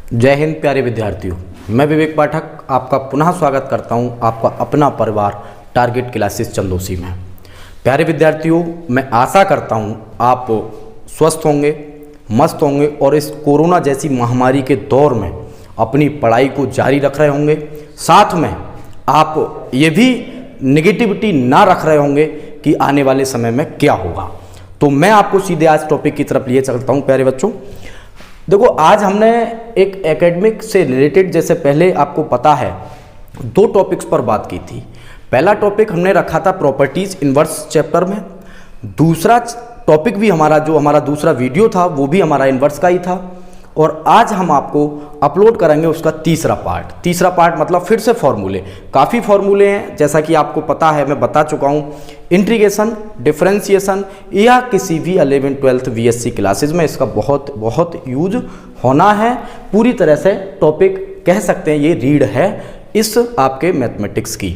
जय हिंद प्यारे विद्यार्थियों, मैं विवेक पाठक आपका पुनः स्वागत करता हूं आपका अपना परिवार टारगेट क्लासेस चंदोसी में। प्यारे विद्यार्थियों, मैं आशा करता हूं आप स्वस्थ होंगे, मस्त होंगे और इस कोरोना जैसी महामारी के दौर में अपनी पढ़ाई को जारी रख रहे होंगे। साथ में आप ये भी नेगेटिविटी ना रख रहे होंगे कि आने वाले समय में क्या होगा। तो मैं आपको सीधे आज टॉपिक की तरफ लिए चलता हूं। प्यारे बच्चों, देखो आज हमने एक एकेडमिक से रिलेटेड, जैसे पहले आपको पता है, दो टॉपिक्स पर बात की थी। पहला टॉपिक हमने रखा था प्रॉपर्टीज इनवर्स चैप्टर में। दूसरा टॉपिक भी हमारा दूसरा वीडियो था वो भी हमारा इनवर्स का ही था। और आज हम आपको अपलोड करेंगे उसका तीसरा पार्ट मतलब फिर से फॉर्मूले। काफ़ी फॉर्मूले हैं, जैसा कि आपको पता है, मैं बता चुका हूँ। इंटीग्रेशन, डिफरेंशिएशन या किसी भी 11th 12th VSC क्लासेज में इसका बहुत बहुत यूज होना है। पूरी तरह से टॉपिक कह सकते हैं ये रीड है इस आपके मैथमेटिक्स की।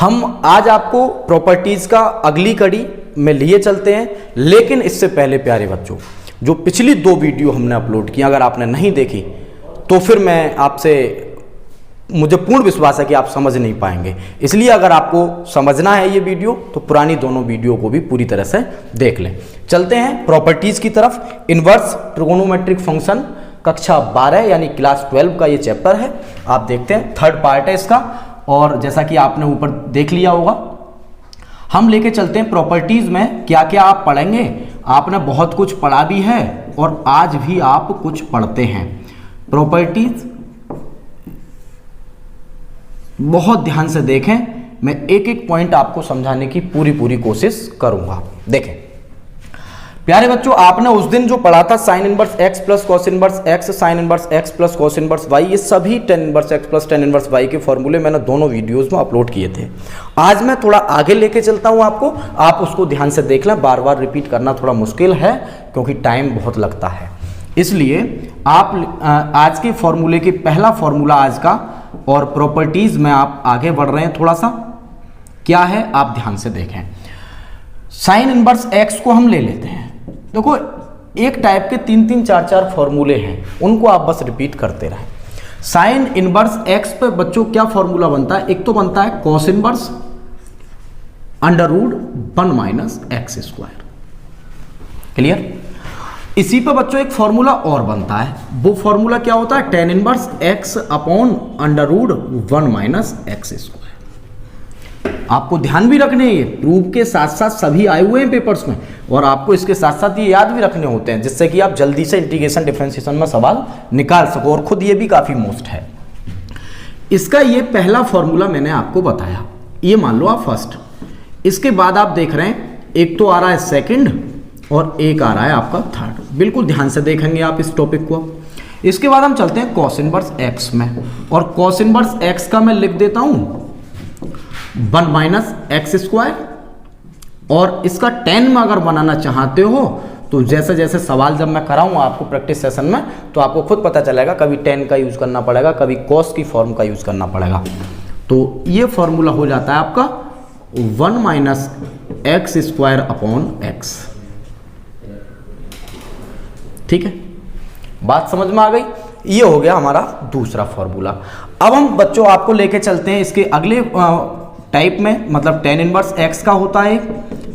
हम आज आपको प्रॉपर्टीज़ का अगली कड़ी में लिए चलते हैं, लेकिन इससे पहले प्यारे बच्चों, जो पिछली दो वीडियो हमने अपलोड की, अगर आपने नहीं देखी तो फिर मुझे पूर्ण विश्वास है कि आप समझ नहीं पाएंगे। इसलिए अगर आपको समझना है ये वीडियो तो पुरानी दोनों वीडियो को भी पूरी तरह से देख लें। चलते हैं प्रॉपर्टीज की तरफ। इनवर्स ट्रिगोनोमेट्रिक फंक्शन कक्षा 12 यानी क्लास 12 का ये चैप्टर है। आप देखते हैं, थर्ड पार्ट है इसका। और जैसा कि आपने ऊपर देख लिया होगा, हम लेके चलते हैं प्रॉपर्टीज में क्या क्या आप पढ़ेंगे। आपने बहुत कुछ पढ़ा भी है और आज भी आप कुछ पढ़ते हैं। प्रॉपर्टीज बहुत ध्यान से देखें, मैं एक एक पॉइंट आपको समझाने की पूरी कोशिश करूंगा। देखें प्यारे बच्चों, आपने उस दिन जो पढ़ा था sine inverse x plus cos inverse x, sine inverse x plus cos inverse y, ये सभी tan inverse x plus tan inverse y के फॉर्मूले मैंने दोनों वीडियोस में अपलोड किए थे। आज मैं थोड़ा आगे लेके चलता हूं आपको, आप उसको ध्यान से देख लें। बार बार रिपीट करना थोड़ा मुश्किल है क्योंकि टाइम बहुत लगता है, इसलिए आप आज के फॉर्मूले की पहला फॉर्मूला आज का और प्रॉपर्टीज में आप आगे बढ़ रहे हैं। थोड़ा सा क्या है आप ध्यान से देखें। साइन इनवर्स एक्स को हम ले लेते हैं। देखो एक टाइप के 3-3 4-4 फॉर्मूले हैं, उनको आप बस रिपीट करते रहें। साइन इनवर्स एक्स पे बच्चों क्या फॉर्मूला बनता है? एक तो बनता है cos inverse under root 1 minus x square. Clear? इसी पे बच्चों एक फॉर्मूला और बनता है, वो फॉर्मूला क्या होता है? Tan inverse x upon under root 1 minus x square. आपको ध्यान भी रखने हैं, ये प्रूफ के साथ साथ सभी आए हुए हैं पेपर्स में, और आपको इसके साथ साथ ये याद भी रखने होते हैं जिससे कि आप जल्दी से इंटीग्रेशन डिफरेंशिएशन में सवाल निकाल सको, और खुद ये भी काफी मोस्ट है। इसका ये पहला फॉर्मूला मैंने आपको बताया, ये मान लो आप फर्स्ट। इसके बाद आप देख रहे हैं एक तो आ रहा है सेकंड और एक आ रहा है आपका थर्ड। बिल्कुल ध्यान से देखेंगे आप इस टॉपिक को। इसके बाद हम चलते हैं कॉस इनवर्स एक्स में, और कॉस इनवर्स एक्स का मैं लिख देता हूं 1 माइनस एक्स स्क्वायर। और इसका 10 में अगर बनाना चाहते हो तो जैसे जैसे सवाल जब मैं कराऊंगा आपको प्रैक्टिस सेशन में, तो आपको खुद पता चलेगा, कभी 10 का यूज करना पड़ेगा, कभी कॉस की फॉर्म का यूज करना पड़ेगा। तो ये फॉर्मूला हो जाता है आपका 1 minus x square upon x. ठीक है, बात समझ में आ गई? ये हो गया हमारा दूसरा फॉर्मूला। अब हम बच्चों आपको लेके चलते हैं इसके अगले टाइप में, मतलब टेन इनवर्स एक्स का होता है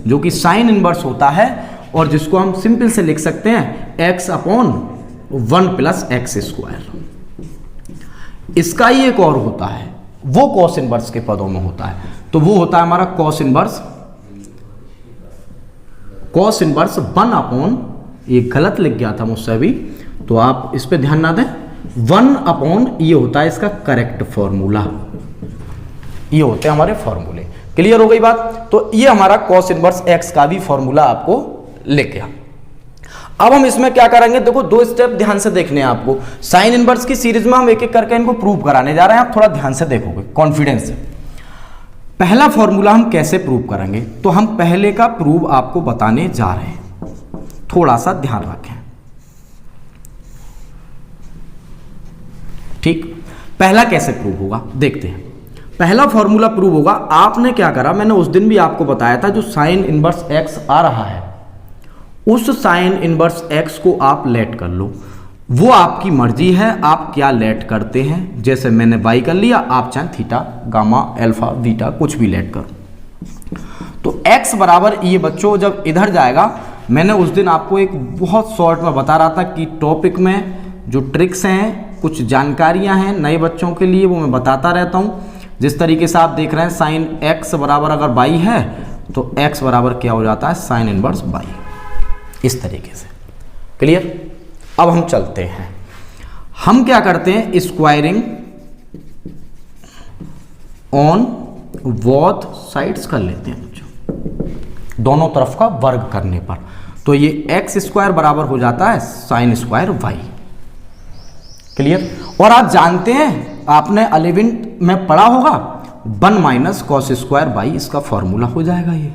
जो कि साइन इनवर्स होता है, और जिसको हम सिंपल से लिख सकते हैं x upon 1 plus x square. इसका ही एक और होता है, वो कॉस इनवर्स के पदों में होता है, तो वो होता है हमारा कॉस इनवर्स 1 अपॉन, ये गलत लिख गया था मुझसे अभी, तो आप इस पे ध्यान ना दें। 1 अपॉन ये होता है इसका करेक्ट फॉर्मूला। ये होते हैं हमारे फॉर्मूले। क्लियर हो गई बात? तो ये हमारा कॉस इनवर्स एक्स का भी फॉर्मूला आपको लिख गया। अब हम इसमें क्या करेंगे? देखो दो स्टेप ध्यान से देखने हैं आपको। साइन इनवर्स की सीरीज में हम एक एक करके इनको प्रूव कराने जा रहे हैं, आप थोड़ा ध्यान से देखोगे कॉन्फिडेंस से। पहला फॉर्मूला हम कैसे प्रूव करेंगे, तो हम पहले का प्रूव आपको बताने जा रहे हैं, थोड़ा सा ध्यान रखें। ठीक, पहला कैसे प्रूव होगा देखते हैं। पहला फॉर्मूला प्रूव होगा, आपने क्या करा, मैंने उस दिन भी आपको बताया था, जो साइन इनवर्स एक्स आ रहा है उस साइन इनवर्स एक्स को आप लेट कर लो, वो आपकी मर्जी है, आप क्या लेट करते हैं। जैसे मैंने बाई कर लिया, आप चाहे थीटा, गामा, अल्फा, बीटा कुछ भी लेट करो। तो x बराबर ये बच्चों जब इधर जाएगा, मैंने उस दिन आपको एक बहुत शॉर्ट में बता रहा था कि टॉपिक में जो ट्रिक्स हैं, कुछ जानकारियां हैं नए बच्चों के लिए, वो मैं बताता रहता हूँ। जिस तरीके से आप देख रहे हैं साइन x बराबर अगर बाई है तो x बराबर क्या हो जाता है, साइन इनवर्स बाई, इस तरीके से। क्लियर। अब हम चलते हैं, हम क्या करते हैं, स्क्वायरिंग ऑन बोथ साइड्स कर लेते हैं बच्चों, दोनों तरफ का वर्ग करने पर। तो ये एक्स स्क्वायर बराबर हो जाता है साइन स्क्वायर वाई। क्लियर। और आप जानते हैं, आपने 11th में पढ़ा होगा, 1 माइनस कॉस स्क्वायर बाई इसका फॉर्मूला हो जाएगा ये,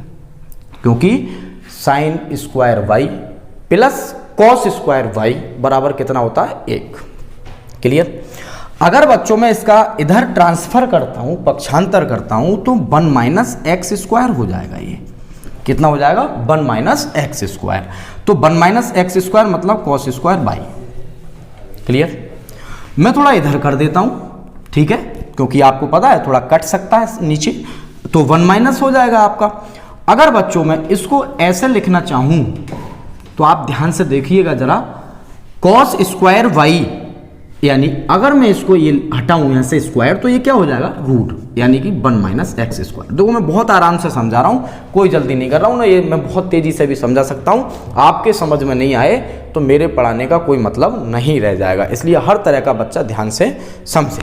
क्योंकि sine square y plus cos square y बराबर कितना होता है, 1। क्लियर। अगर बच्चों में इसका इधर ट्रांसफर करता हूं, पक्षांतर करता हूं, तो 1 माइनस एक्स स्क्वायर हो जाएगा। ये कितना हो जाएगा, 1 माइनस एक्स स्क्वायर। तो 1 माइनस एक्स स्क्वायर मतलब कॉस स्क्वायर बाई। क्लियर। मैं थोड़ा इधर कर देता हूं, ठीक है, क्योंकि आपको पता है थोड़ा कट सकता है नीचे, तो 1 माइनस हो जाएगा आपका। अगर बच्चों में इसको ऐसे लिखना चाहूं तो आप ध्यान से देखिएगा जरा, कॉस स्क्वायर वाई, यानी अगर मैं इसको ये हटाऊं यहां से स्क्वायर, तो ये क्या हो जाएगा, रूट, यानी कि 1 माइनस एक्स स्क्वायर। देखो मैं बहुत आराम से समझा रहा हूं, कोई जल्दी नहीं कर रहा हूं ना, ये मैं बहुत तेजी से भी समझा सकता हूं। आपके समझ में नहीं आए तो मेरे पढ़ाने का कोई मतलब नहीं रह जाएगा, इसलिए हर तरह का बच्चा ध्यान से समझे।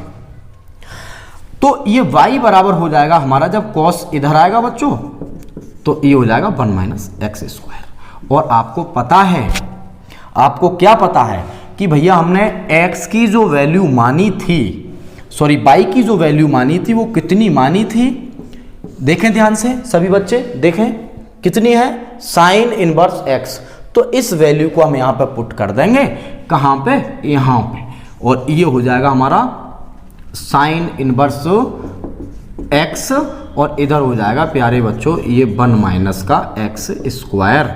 तो ये y बराबर हो जाएगा हमारा, जब कॉस इधर आएगा बच्चों तो ये हो जाएगा 1 माइनस एक्स स्क्वायर। और आपको पता है, आपको क्या पता है कि भैया हमने x की जो वैल्यू मानी थी, सॉरी y की जो वैल्यू मानी थी, वो कितनी मानी थी, देखें ध्यान से सभी बच्चे, देखें कितनी है, साइन इनवर्स x। तो इस वैल्यू को हम यहाँ पे पुट कर देंगे, कहाँ पे, यहाँ पे, और ये हो जाएगा हमारा साइन इनवर्स x, और इधर हो जाएगा प्यारे बच्चों ये 1 माइनस का एक्स स्क्वायर।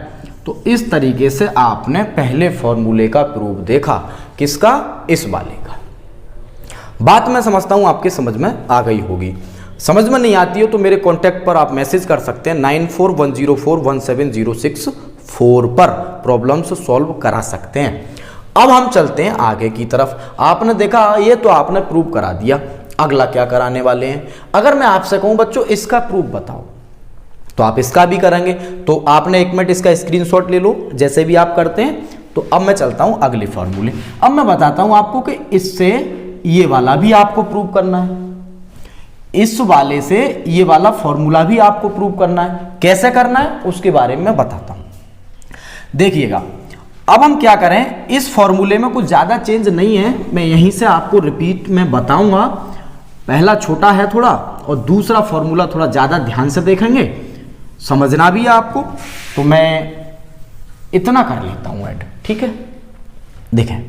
तो इस तरीके से आपने पहले फॉर्मूले का प्रूफ देखा, किसका, इस वाले का। बात मैं समझता हूं आपके समझ में आ गई होगी। समझ में नहीं आती हो तो मेरे कांटेक्ट पर आप मैसेज कर सकते हैं, 9410417064 पर प्रॉब्लम्स सॉल्व करा सकते हैं। अब हम चलते हैं आगे की तरफ। आपने देखा, ये तो आपने प्रूफ करा दिया, अगला क्या कराने वाले हैं। अगर मैं आपसे कहूं बच्चों इसका प्रूफ बताओ, तो आप इसका भी करेंगे। तो आपने 1 मिनट इसका स्क्रीनशॉट ले लो, जैसे भी आप करते हैं। तो अब मैं चलता हूं अगले फॉर्मूले। अब मैं बताता हूं आपको कि इससे ये वाला भी आपको प्रूव करना है, इस वाले से ये वाला फॉर्मूला भी आपको प्रूव करना है। कैसे करना है उसके बारे में मैं बताता हूं। देखिएगा, अब हम क्या करें, इस फॉर्मूले में कुछ ज्यादा चेंज नहीं है, मैं यहीं से आपको रिपीट में बताऊंगा। पहला छोटा है थोड़ा, और दूसरा फॉर्मूला थोड़ा ज्यादा ध्यान से देखेंगे, समझना भी है आपको। तो मैं इतना कर लेता हूं ऐड, ठीक है। देखें,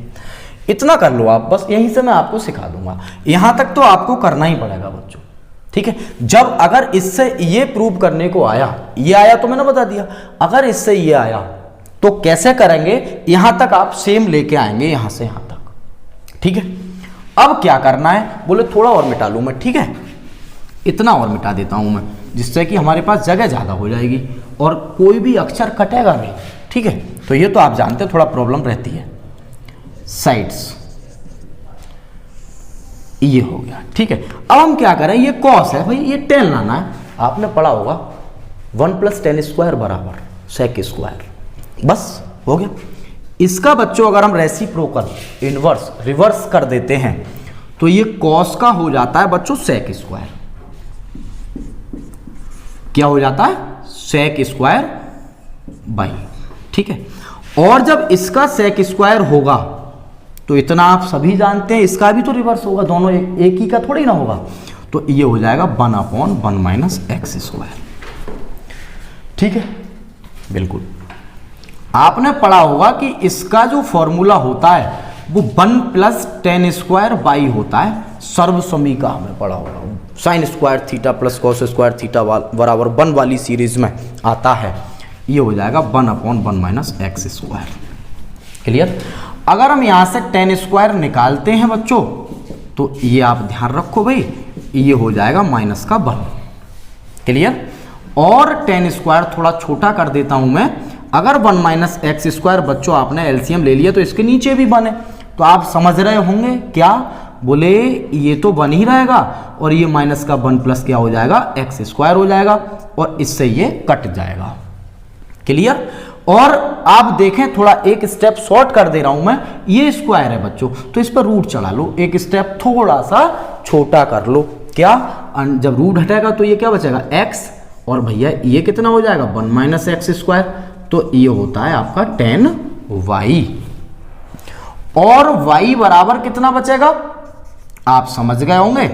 इतना कर लो आप, बस यहीं से मैं आपको सिखा दूंगा। यहां तक तो आपको करना ही पड़ेगा बच्चों, ठीक है। जब अगर इससे ये प्रूव करने को आया, ये आया तो मैंने बता दिया, अगर इससे ये आया तो कैसे करेंगे, यहां तक आप सेम लेके आएंगे, यहां से यहां तक, ठीक है। अब क्या करना है, बोले थोड़ा और मिटा लूं मैं, ठीक है, इतना और मिटा देता हूं मैं, जिससे कि हमारे पास जगह ज्यादा हो जाएगी और कोई भी अक्षर कटेगा नहीं, ठीक है। तो ये तो आप जानते हैं थोड़ा प्रॉब्लम रहती है। साइड्स ये हो गया, ठीक है। अब हम क्या करें, ये कॉस है भाई, ये टेन लाना है, आपने पढ़ा होगा 1 + tan स्क्वायर बराबर sec स्क्वायर, बस हो गया। इसका बच्चों अगर हम रेसिप्रोकल, इनवर्स, रिवर्स कर देते हैं तो ये कॉस का हो जाता है बच्चों sec स्क्वायर। क्या हो जाता है, sec स्क्वायर बाई, ठीक है। और जब इसका sec स्क्वायर होगा तो इतना आप सभी जानते हैं, इसका भी तो रिवर्स होगा, दोनों एक ही का थोड़ी ना होगा। तो ये हो जाएगा 1/1 - x स्क्वायर, ठीक है। बिल्कुल आपने पढ़ा होगा कि इसका जो फॉर्मूला होता है वो 1 + tan स्क्वायर बाई होता है, सर्वसमी का हमें पढ़ा होगा, sin square theta + cos square theta बराबर 1 वाली सीरीज में आता है। ये हो जाएगा 1/1 - x स्क्वायर। क्लियर। अगर हम यहां से टेन स्क्वायर निकालते हैं बच्चों, तो ये आप ध्यान रखो भाई, ये हो जाएगा माइनस का 1। क्लियर। और टेन स्क्वायर थोड़ा छोटा कर देता हूं मैं, अगर 1 माइनस एक्स स्क्वायर बच्चों आपने एलसीएम ले लिया तो इसके नीचे भी 1 है, तो आप समझ रहे होंगे क्या, बोले ये तो 1 ही रहेगा और ये माइनस का 1 प्लस क्या हो जाएगा, एक्स स्क्वायर हो जाएगा और इससे ये कट जाएगा। क्लियर। और आप देखें थोड़ा एक स्टेप शॉर्ट कर दे रहा हूं मैं, ये स्क्वायर है बच्चों तो इस पर रूट चढ़ा लो, एक स्टेप थोड़ा सा छोटा कर लो। क्या, जब रूट हटेगा तो ये क्या बचेगा, एक्स, और भैया ये कितना हो जाएगा 1 माइनस एक्स स्क्वायर, तो ये होता है आपका 10y। और y बराबर कितना बचेगा, आप समझ गए होंगे,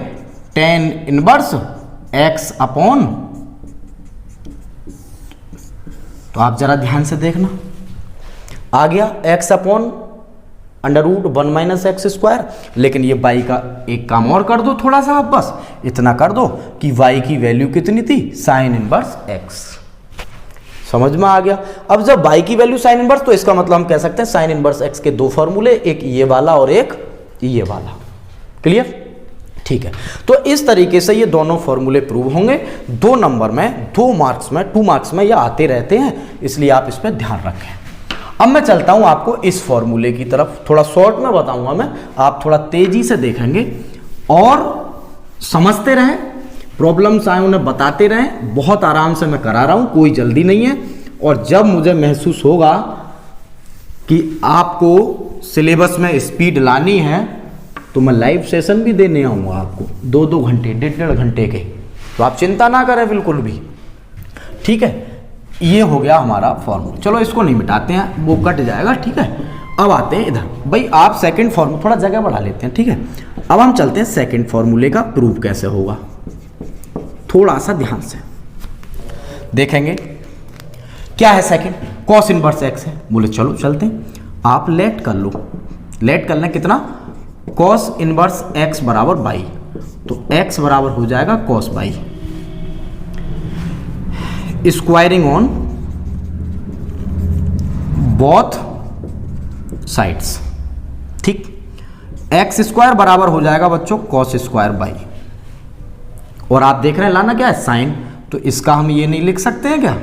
10 इनवर्स x अपॉन, तो आप जरा ध्यान से देखना, आ गया x upon under root 1 minus x square. लेकिन ये y का एक काम और कर दो थोड़ा सा, आप बस इतना कर दो कि y की वैल्यू कितनी थी, साइन इनवर्स x। समझ में आ गया। अब जब y की वैल्यू साइन इनवर्स, तो इसका मतलब हम कह सकते हैं साइन इनवर्स x के 2 फॉर्मूले, एक ये वाला और एक ये वाला। क्लियर। ठीक है, तो इस तरीके से ये दोनों फॉर्मूले प्रूव होंगे। 2 नंबर में, 2 मार्क्स में, 2 मार्क्स में ये आते रहते हैं, इसलिए आप इस पर ध्यान रखें। अब मैं चलता हूं आपको इस फॉर्मूले की तरफ, थोड़ा शॉर्ट में बताऊंगा मैं, आप थोड़ा तेजी से देखेंगे और समझते रहें, प्रॉब्लम्स आए उन्हें बताते रहें। बहुत आराम से मैं करा रहा हूं, कोई जल्दी नहीं है। और जब मुझे महसूस होगा कि आपको सिलेबस में स्पीड लानी है तो मैं लाइव सेशन भी देने आऊँगा आपको, 2-2 घंटे, 1.5 घंटे के, तो आप चिंता ना करें बिल्कुल भी। ठीक है, ये हो गया हमारा फॉर्मूला। चलो इसको नहीं मिटाते हैं, वो कट जाएगा। ठीक है, अब आते हैं इधर भाई, आप सेकंड फॉर्मूला, थोड़ा जगह बढ़ा लेते हैं। ठीक है, अब हम चलते हैं सेकंड फॉर्मूले का प्रूफ कैसे होगा, थोड़ा सा ध्यान से देखेंगे। क्या है सेकंड, कॉस इनवर्स एक्स है। बोले चलो चलते हैं, आप लेट कर लो, लेट कर लें कितना, कॉस इनवर्स एक्स बराबर बाई, तो एक्स बराबर हो जाएगा cos by, squaring on both sides. ठीक, एक्स स्क्वायर बराबर हो जाएगा बच्चों कॉस स्क्वायर बाई, और आप देख रहे हैं लाना क्या है, साइन, तो इसका हम ये नहीं लिख सकते हैं क्या,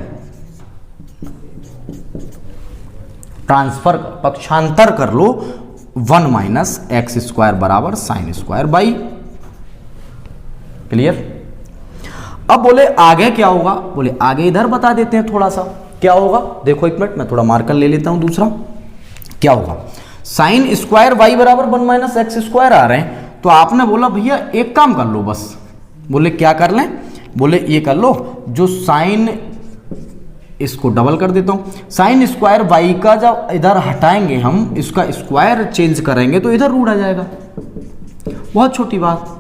ट्रांसफर पक्षांतर कर लो, 1 माइनस एक्स स्क्वायर बराबर साइन स्क्वायर बाई। क्लियर। अब बोले आगे क्या होगा, बोले आगे इधर बता देते हैं थोड़ा सा क्या होगा। देखो एक मिनट, मैं थोड़ा मार्कर ले लेता हूं दूसरा। क्या होगा, साइन स्क्वायर वाई बराबर 1 माइनस एक्स स्क्वायर आ रहे हैं, तो आपने बोला भैया एक काम कर लो बस। बोले क्या कर लें, बोले ये कर लो, जो साइन, इसको डबल कर देता हूं, साइन स्क्वायर वाई का जब इधर हटाएंगे हम, इसका स्क्वायर चेंज करेंगे तो इधर रूट आ जाएगा, बहुत छोटी बात।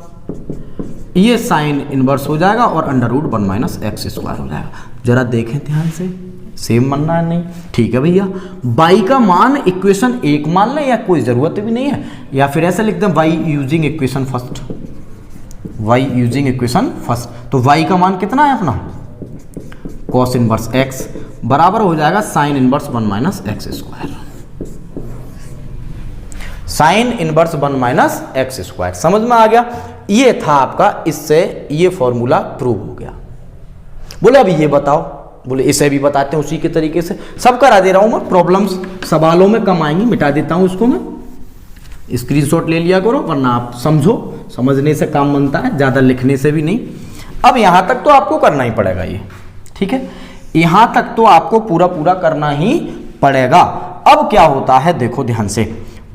ये साइन इनवर्स हो जाएगा और under root 1 minus x square हो जाएगा। जरा देखें ध्यान से, सेम मानना है नहीं, ठीक है भैया। बाई का मान इक्वेशन 1 मान लें, या कोई जरूरत भी नहीं है, या फिर ऐसे लिख दें y using equation first, y using equation first. तो वाई का मान कितना है अपना, कॉस इनवर्स एक्स बराबर हो जाएगा sine inverse 1 minus x square, sine inverse 1 minus x square. समझ में आ गया, ये था आपका, इससे ये फॉर्मूला प्रूव हो गया। बोले अभी ये बताओ, बोले इसे भी बताते हैं उसी के तरीके से, सब करा दे रहा हूं मैं, प्रॉब्लम्स सवालों में कम आएंगी, मिटा देता हूं इसको मैं, स्क्रीनशॉट ले लिया करो, वरना आप समझो, समझने से काम बनता है, ज्यादा लिखने से भी नहीं। अब यहां तक तो आपको करना ही पड़ेगा ये, ठीक है, यहां तक तो आपको पूरा पूरा करना ही पड़ेगा। अब क्या होता है देखो ध्यान से,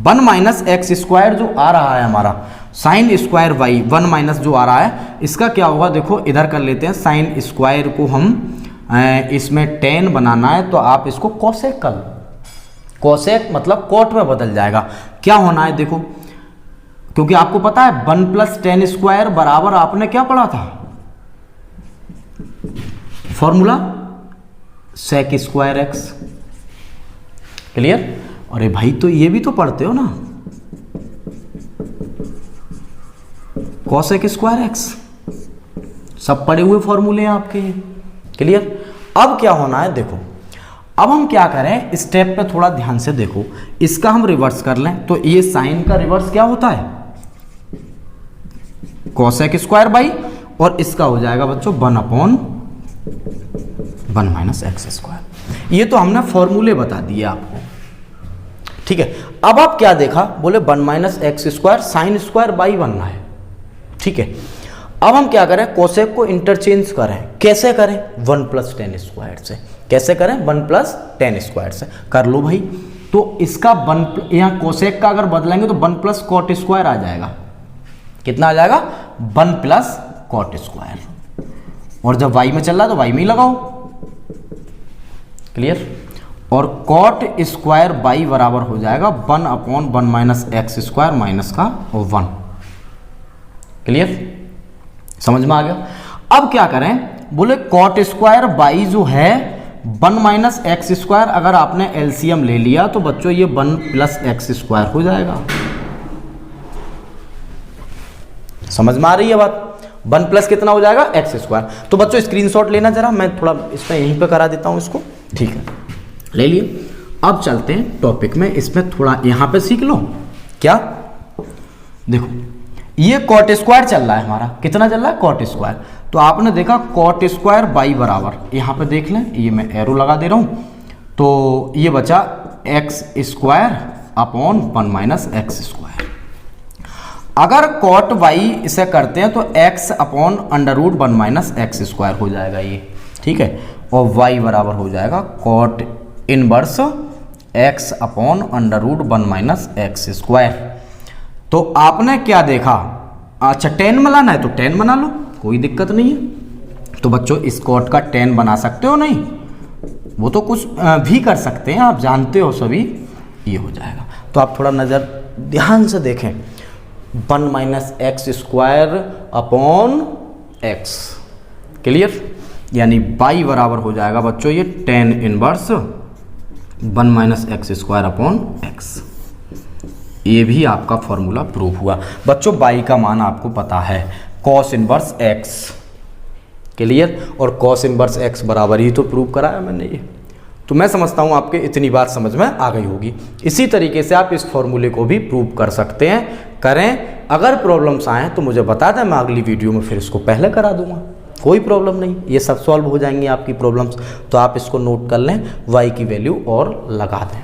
1 माइनस एक्स स्क्वायर जो आ रहा है हमारा, साइन स्क्वायर वाई 1 माइनस जो आ रहा है, इसका क्या होगा देखो, इधर कर लेते हैं, साइन स्क्वायर को हम इसमें tan बनाना है तो आप इसको कोसेक कर लो, कोसेक मतलब कोट में बदल जाएगा। क्या होना है देखो, क्योंकि आपको पता है 1 प्लस tan स्क्वायर बराबर आपने क्या पढ़ा था, formula sec square x. Clear. अरे भाई तो ये भी तो पढ़ते हो ना, कोसेक स्क्वायर एक्स, सब पढ़े हुए फॉर्मूले हैं आपके। क्लियर। अब क्या होना है देखो, अब हम क्या करें, स्टेप पे थोड़ा ध्यान से देखो, इसका हम रिवर्स कर लें तो ये साइन का रिवर्स क्या होता है, कोसेक स्क्वायर बाई, और इसका हो जाएगा बच्चों 1/1 माइनस एक्स स्क्वायर। ये तो हमने फॉर्मूले बता दिए आपको, ठीक है। अब आप क्या देखा, बोले 1 minus x square sine square by बनना है, ठीक है। अब हम क्या करें, कोसेक को इंटरचेंज करें, कैसे करें, 1 प्लस टेन स्क्वायर से, कैसे करें, 1 प्लस टेन स्क्वायर से कर लो भाई। तो इसका 1 यहाँ कोसेक का अगर बदलेंगे तो 1 प्लस कॉट स्क्वायर आ जाएगा, कितना आ जाएगा, 1 प्लस कॉट स्क्वायर, और जब y में चल रहा है तो y में ही लगाओ, क्लियर। और कॉट स्क्वायर बाई बराबर हो जाएगा 1/1 माइनस एक्स स्क्वायर माइनस का 1, क्लियर, समझ में आ गया। अब क्या करें, बोले कॉट स्क्वायर बाई जो है 1 माइनस एक्स स्क्वायर, अगर आपने एलसीएम ले लिया तो बच्चों ये 1 प्लस एक्स स्क्वायर हो जाएगा, समझ में आ रही है बात। 1 प्लस कितना हो जाएगा, एक्स स्क्वायर। तो बच्चों स्क्रीनशॉट लेना जरा, मैं थोड़ा इसमें यहीं पे करा देता हूं इसको, ठीक है, ले लिए। अब चलते हैं टॉपिक में, इसमें थोड़ा यहां पे सीख लो। क्या, देखो ये कॉट स्क्वायर चल रहा है हमारा, कितना चल रहा है, कॉट स्क्वायर। तो आपने देखा कॉट स्क्वायर बाई बराबर, यहां पे देख लें, ये मैं एरो लगा दे रहा हूं, तो ये बचा x square upon 1 minus x square. अगर कॉट वाई इसे करते हैं तो x upon under root 1 minus x square हो जाएगा ये, ठीक है, और y बराबर हो जाएगा cot inverse x upon under root 1 minus x square. तो आपने क्या देखा, अच्छा 10 बनाना है तो 10 बना लो, कोई दिक्कत नहीं है। तो बच्चों इस कॉट का 10 बना सकते हो, नहीं वो तो कुछ भी कर सकते हैं, आप जानते हो सभी, ये हो जाएगा। तो आप थोड़ा नज़र ध्यान से देखें, 1 minus x square upon x, clear, यानी बाई बराबर हो जाएगा बच्चों ये 10 inverse 1 minus x square upon x. ये भी आपका फॉर्मूला प्रूफ हुआ बच्चों। बाई का मान आपको पता है, कॉस इनवर्स एक्स, क्लियर, और कॉस इनवर्स एक्स बराबर ही तो प्रूव कराया मैंने ये। तो मैं समझता हूँ आपके इतनी बात समझ में आ गई होगी। इसी तरीके से आप इस फॉर्मूले को भी प्रूव कर सकते हैं, करें। अगर प्रॉब्लम्स आए तो मुझे बता दें, मैं अगली वीडियो में फिर इसको पहले करा दूंगा, कोई प्रॉब्लम नहीं, ये सब सॉल्व हो जाएंगी आपकी प्रॉब्लम्स। तो आप इसको नोट कर लें, y की वैल्यू और लगा दें,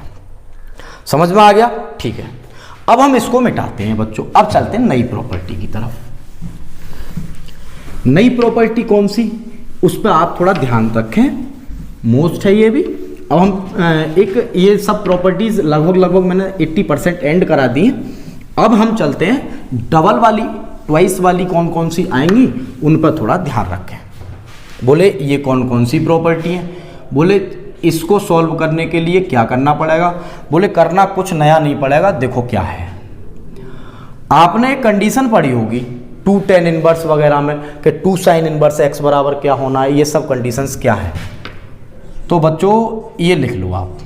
समझ में आ गया, ठीक है। अब हम इसको मिटाते हैं बच्चों, अब चलते हैं नई प्रॉपर्टी की तरफ। नई प्रॉपर्टी कौन सी, उस पर आप थोड़ा ध्यान रखें, मोस्ट है ये भी। अब हम एक ये सब प्रॉपर्टीज लगभग मैंने 80% एंड करा दी। अब हम चलते हैं डबल वाली, ट्वाइस वाली कौन कौन सी आएंगी उन पर थोड़ा ध्यान रखें। बोले ये कौन कौन सी प्रॉपर्टी है, बोले इसको सॉल्व करने के लिए क्या करना पड़ेगा, बोले करना कुछ नया नहीं पड़ेगा। देखो क्या है, आपने कंडीशन पढ़ी होगी 2 tan इनवर्स वगैरह में कि 2 sin इनवर्स x बराबर क्या होना है, ये सब कंडीशंस क्या है। तो बच्चों ये लिख लो आप,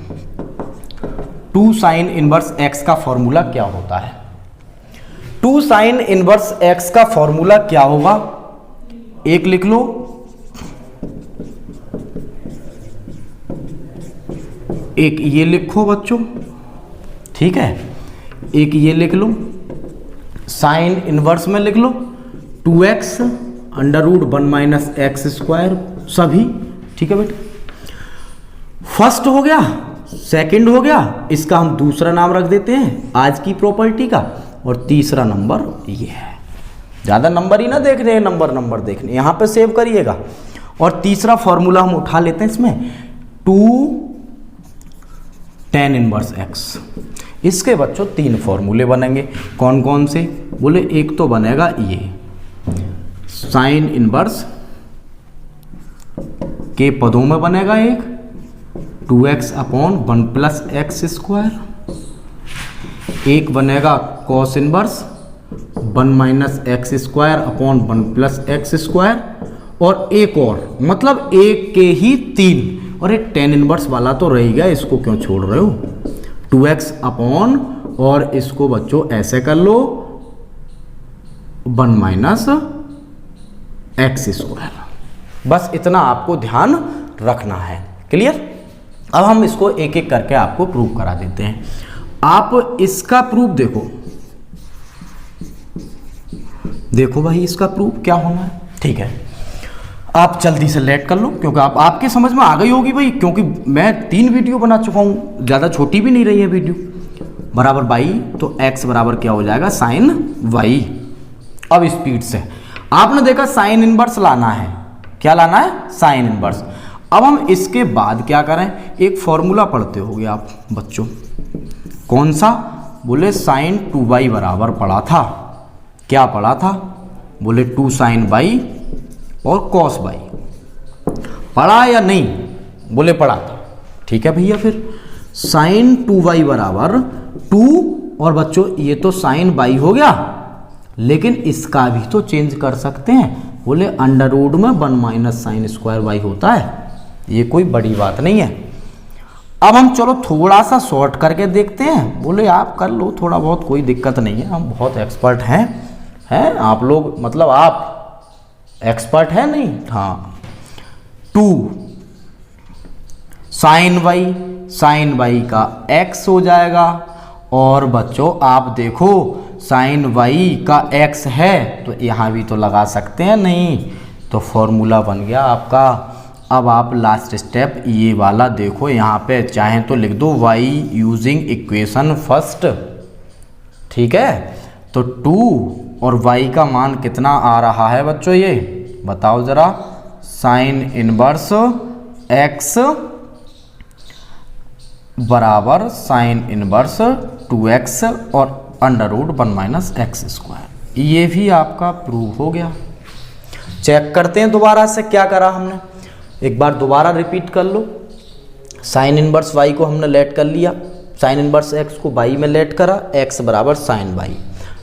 2 sin इनवर्स x का फॉर्मूला क्या होता है। 2 sin इनवर्स x का फॉर्मूला क्या होगा, एक लिख लो, एक ये लिखो बच्चों, ठीक है, एक ये लिख लो, साइन इनवर्स में लिख लो 2x under root 1 minus x square, सभी ठीक है बेटा। फर्स्ट हो गया, सेकंड हो गया, इसका हम दूसरा नाम रख देते हैं आज की प्रॉपर्टी का, और तीसरा नंबर ये है। ज़्यादा नंबर ही ना देखने हैं, नंबर देखने, यहाँ पे सेव करिएगा। और तीसरा फॉर्मूला हम उठा लेते हैं इसमें, 2 tan इनवर्स x। इसके बच्चों 3 फॉर्मूले बनेंगे, कौन कौन से, बोले एक तो बनेगा ये साइन इनवर्स के पदों में बनेगा एक 2x upon 1 plus x square, एक बनेगा cos inverse 1 minus x square upon 1 plus x square, और एक और, मतलब एक के ही 3, और एक tan इनवर्स वाला तो रह गया, इसको क्यों छोड़ रहे हो, 2x अपॉन, और इसको बच्चों ऐसे कर लो 1 माइनस एक्स स्क्वायर। बस इतना आपको ध्यान रखना है, क्लियर। अब हम इसको एक एक करके आपको प्रूव करा देते हैं। आप इसका प्रूफ देखो भाई, इसका प्रूफ क्या होना है, ठीक है। आप जल्दी से लेट कर लो, क्योंकि आपके समझ में आ गई होगी भाई, क्योंकि मैं 3 वीडियो बना चुका हूँ, ज़्यादा छोटी भी नहीं रही है वीडियो। बराबर बाई, तो x बराबर क्या हो जाएगा, साइन वाई। अब स्पीड से आपने देखा साइन इनवर्स लाना है, क्या लाना है, साइन इनवर्स। अब हम इसके बाद क्या करें, एक फॉर्मूला पढ़ते होगे आप बच्चों, कौन सा, बोले साइन 2y बराबर पढ़ा था, क्या पढ़ा था, बोले 2 साइन बाई और कॉस बाई, पढ़ा या नहीं, बोले पढ़ा था, ठीक है भैया। फिर साइन 2y बराबर 2, और बच्चों ये तो साइन बाई हो गया, लेकिन इसका भी तो चेंज कर सकते हैं, बोले अंडर रूट में 1 माइनस साइन स्क्वायर बाई होता है, ये कोई बड़ी बात नहीं है। अब हम चलो थोड़ा सा शॉर्ट करके देखते हैं, बोले आप कर लो थोड़ा बहुत, कोई दिक्कत नहीं है, हम बहुत एक्सपर्ट हैं आप लोग, मतलब आप एक्सपर्ट हैं नहीं, हाँ। 2 साइन वाई का x हो जाएगा, और बच्चों आप देखो साइन वाई का x है तो यहाँ भी तो लगा सकते हैं, नहीं तो फॉर्मूला बन गया आपका। अब आप लास्ट स्टेप ये वाला देखो, यहाँ पे चाहें तो लिख दो y यूजिंग इक्वेशन फर्स्ट, ठीक है। तो 2 और y का मान कितना आ रहा है बच्चों, ये बताओ जरा, साइन इनवर्स x बराबर साइन इनवर्स 2x और under root 1 minus x square, ये भी आपका प्रूव हो गया। चेक करते हैं दोबारा से क्या करा हमने, एक बार दोबारा रिपीट कर लो। साइन इनवर्स y को हमने लेट कर लिया, साइन इनवर्स x को y में लेट करा, x बराबर साइन y।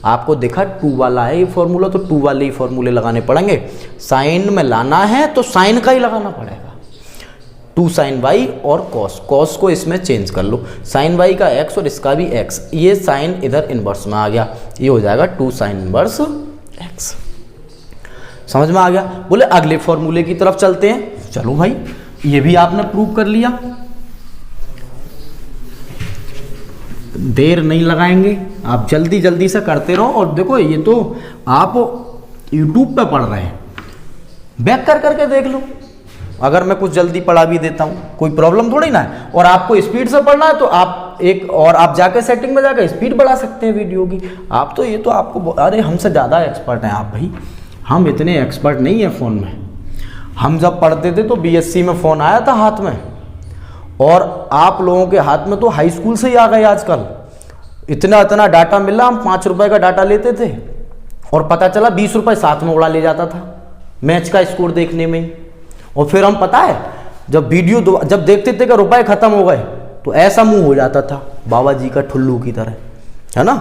आपको देखा 2 वाला है ये फॉर्मूला, तो 2 वाले ही फॉर्मूले लगाने पड़ेंगे। साइन में लाना है तो साइन का ही लगाना पड़ेगा, 2 साइन वाई और कॉस को इसमें चेंज कर लो, साइन वाई का x और इसका भी x, ये साइन इधर इनवर्स में आ गया, ये हो जाएगा 2 साइन इनवर्स x। समझ में आ गया। बोले अगले फॉर्मूले की तरफ चलते हैं, चलो भाई ये भी आपने प्रूव कर लिया, देर नहीं लगाएंगे, आप जल्दी जल्दी से करते रहो। और देखो ये तो आप YouTube पे पढ़ रहे हैं, बैक कर करके देख लो, अगर मैं कुछ जल्दी पढ़ा भी देता हूँ कोई प्रॉब्लम थोड़ी ना है। और आपको स्पीड से पढ़ना है तो आप एक और आप जाके सेटिंग में जाकर स्पीड बढ़ा सकते हैं वीडियो की। आप तो ये तो आपको, अरे हमसे ज़्यादा एक्सपर्ट हैं आप भाई, हम इतने एक्सपर्ट नहीं है फ़ोन में। हम जब पढ़ते थे तो BSc में फ़ोन आया था हाथ में, और आप लोगों के हाथ में तो हाई स्कूल से ही आ गए आजकल। इतना डाटा मिला, हम 5 रुपए का डाटा लेते थे और पता चला 20 रुपए साथ में उड़ा ले जाता था मैच का स्कोर देखने में। और फिर हम पता है जब वीडियो जब देखते थे कि रुपए खत्म हो गए तो ऐसा मुंह हो जाता था बाबा जी का ठुल्लू की तरह, है ना।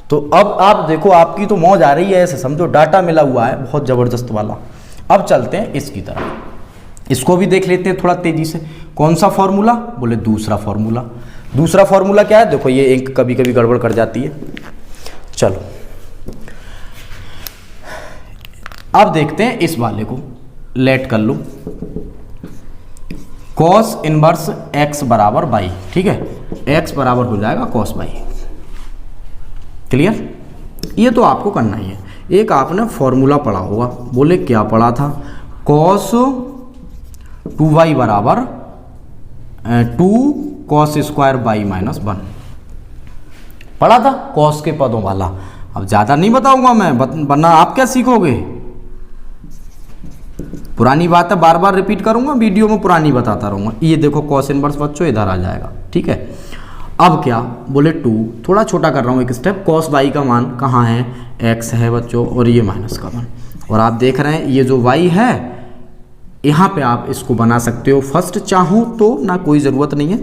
तो अब आप देखो आपकी तो मौज आ रही है, ऐसे समझो डाटा मिला हुआ है बहुत ज़बरदस्त वाला। अब चलते हैं इसकी तरफ, इसको भी देख लेते हैं थोड़ा तेजी से। कौन सा फॉर्मूला, बोले दूसरा फॉर्मूला। दूसरा फॉर्मूला क्या है, देखो ये एक कभी कभी गड़बड़ कर जाती है। चलो अब देखते हैं इस वाले को, लेट कर लो, कॉस इनवर्स x बराबर बाई, ठीक है, x बराबर हो जाएगा कॉस बाई। क्लियर, ये तो आपको करना ही है। एक आपने फॉर्मूला पढ़ा होगा, बोले क्या पढ़ा था, कॉस 2y बराबर 2 कॉस स्क्वायर बाई माइनस 1 पढ़ा था, कॉस के पदों वाला। अब ज़्यादा नहीं बताऊंगा मैं, वरना आप क्या सीखोगे, पुरानी बात है, बार बार रिपीट करूंगा वीडियो में, पुरानी बताता रहूंगा। ये देखो कॉस इनवर्स बच्चों इधर आ जाएगा, ठीक है। अब क्या, बोले 2, थोड़ा छोटा कर रहा हूँ एक स्टेप, कॉस बाई का मान कहाँ है, x है बच्चों, और ये माइनस का मान। और आप देख रहे हैं ये जो y है, यहाँ पे आप इसको बना सकते हो फर्स्ट, चाहो तो, ना कोई ज़रूरत नहीं है,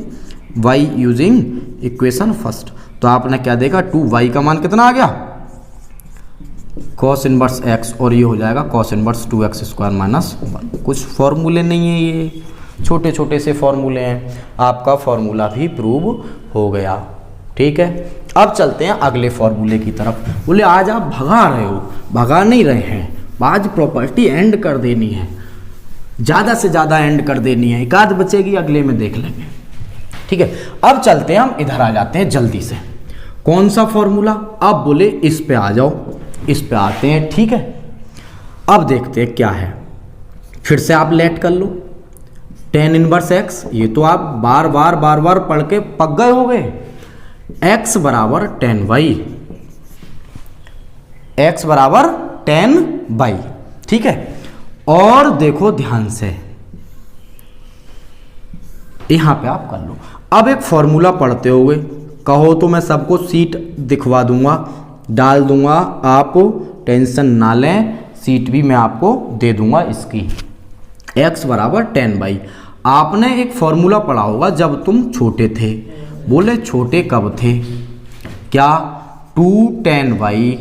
y यूजिंग इक्वेशन फर्स्ट। तो आपने क्या देखा, 2y का मान कितना आ गया, कॉस इनवर्स x, और ये हो जाएगा cos inverse 2x square minus 1। कुछ फॉर्मूले नहीं है, ये छोटे छोटे से फॉर्मूले हैं। आपका फॉर्मूला भी प्रूव हो गया, ठीक है। अब चलते हैं अगले फॉर्मूले की तरफ। बोले आज आप भगा रहे हो, भगा नहीं रहे हैं, आज प्रॉपर्टी एंड कर देनी है, ज़्यादा से ज़्यादा एंड कर देनी है, एक आध बचेगी अगले में देख लेंगे। ठीक है, अब चलते हैं हम इधर आ जाते हैं जल्दी से। कौन सा फॉर्मूला? अब बोले इस पे आ जाओ, इस पे आते हैं। ठीक है, अब देखते हैं क्या है। फिर से आप लेट कर लो, tan इनवर्स x, ये तो आप बार बार पढ़ के पक गए हो गए। x बराबर tan y, x बराबर tan y। ठीक है, और देखो ध्यान से, यहां पे आप कर लो। अब एक फॉर्मूला पढ़ते हुए कहो तो मैं सबको सीट दिखवा दूंगा, डाल दूंगा, आप टेंशन ना लें, सीट भी मैं आपको दे दूंगा इसकी। x बराबर tan y। आपने एक फॉर्मूला पढ़ा होगा जब तुम छोटे थे। बोले छोटे कब थे? क्या 2 tan y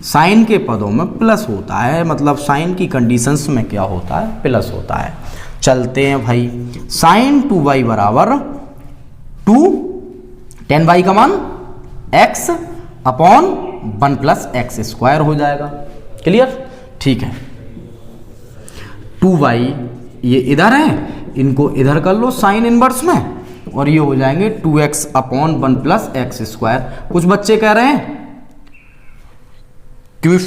साइन के पदों में प्लस होता है, मतलब साइन की कंडीशंस में क्या होता है? प्लस होता है। चलते हैं भाई, साइन 2y बराबर 2 tan y का मान x upon 1 plus x square हो जाएगा। क्लियर? ठीक है, 2y ये इधर है, इनको इधर कर लो साइन इनवर्स में, और ये हो जाएंगे 2x upon 1 plus x square. कुछ बच्चे कह रहे हैं क्यों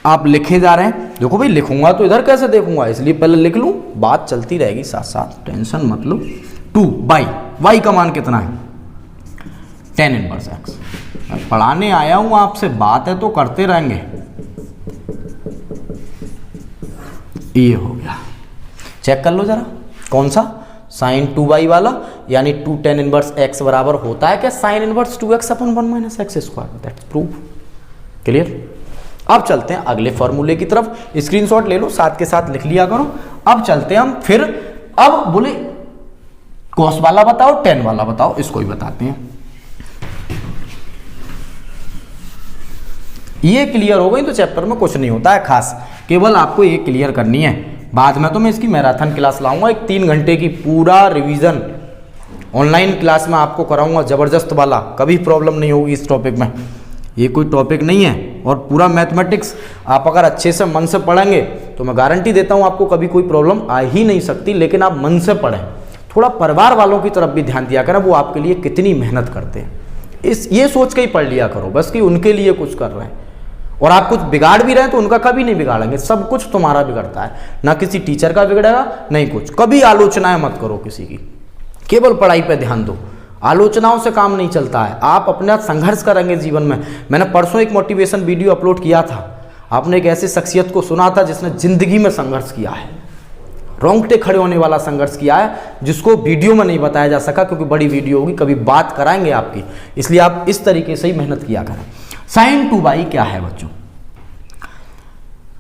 आप लिखे जा रहे हैं? देखो भाई, लिखूंगा तो इधर कैसे देखूंगा, इसलिए पहले लिख लूं, बात चलती रहेगी साथ साथ, टेंशन मत लो। 2y, y का मान कितना है? tan inverse x। मैं पढ़ाने आया हूं आपसे, बात है तो करते रहेंगे। ये हो गया, चेक कर लो जरा, कौन सा? साइन 2y वाला, यानी 2 tan इनवर्स x बराबर होता है क्या? Sign inverse 2x upon 1 minus x square. That's proof. Clear? अब चलते हैं अगले फॉर्मूले की तरफ, स्क्रीनशॉट ले लो, साथ के साथ लिख लिया करो। अब चलते हैं हम फिर, अब बोले कॉस वाला बताओ, tan वाला बताओ, इसको ही बताते हैं। ये क्लियर हो गई तो चैप्टर में कुछ नहीं होता है खास, केवल आपको ये क्लियर करनी है। बाद में तो मैं इसकी मैराथन क्लास लाऊंगा, एक 3 घंटे की पूरा रिवीजन ऑनलाइन क्लास में आपको कराऊंगा, जबरदस्त वाला। कभी प्रॉब्लम नहीं होगी इस टॉपिक में, ये कोई टॉपिक नहीं है। और पूरा मैथमेटिक्स आप अगर अच्छे से मन से पढ़ेंगे तो मैं गारंटी देता हूँ आपको कभी कोई प्रॉब्लम आ ही नहीं सकती। लेकिन आप मन से पढ़ें, थोड़ा परिवार वालों की तरफ भी ध्यान दिया करें, वो आपके लिए कितनी मेहनत करते हैं, ये सोच के ही पढ़ लिया करो बस कि उनके लिए कुछ कर रहे हैं। और आप कुछ बिगाड़ भी रहे हैं तो उनका कभी नहीं बिगाड़ेंगे, सब कुछ तुम्हारा बिगड़ता है, ना किसी टीचर का बिगड़ेगा, नहीं कुछ। कभी आलोचनाएं मत करो किसी की, केवल पढ़ाई पे ध्यान दो। आलोचनाओं से काम नहीं चलता है, आप अपना संघर्ष करेंगे जीवन में। मैंने परसों एक मोटिवेशन वीडियो अपलोड किया था, आपने एक ऐसी शख्सियत को सुना था जिसने जिंदगी में संघर्ष किया है, रोंगटे खड़े होने वाला संघर्ष किया है, जिसको वीडियो में नहीं बताया जा सका क्योंकि बड़ी वीडियो होगी, कभी बात कराएंगे आपकी, इसलिए आप इस तरीके से ही मेहनत किया करें। साइन 2y क्या है बच्चों?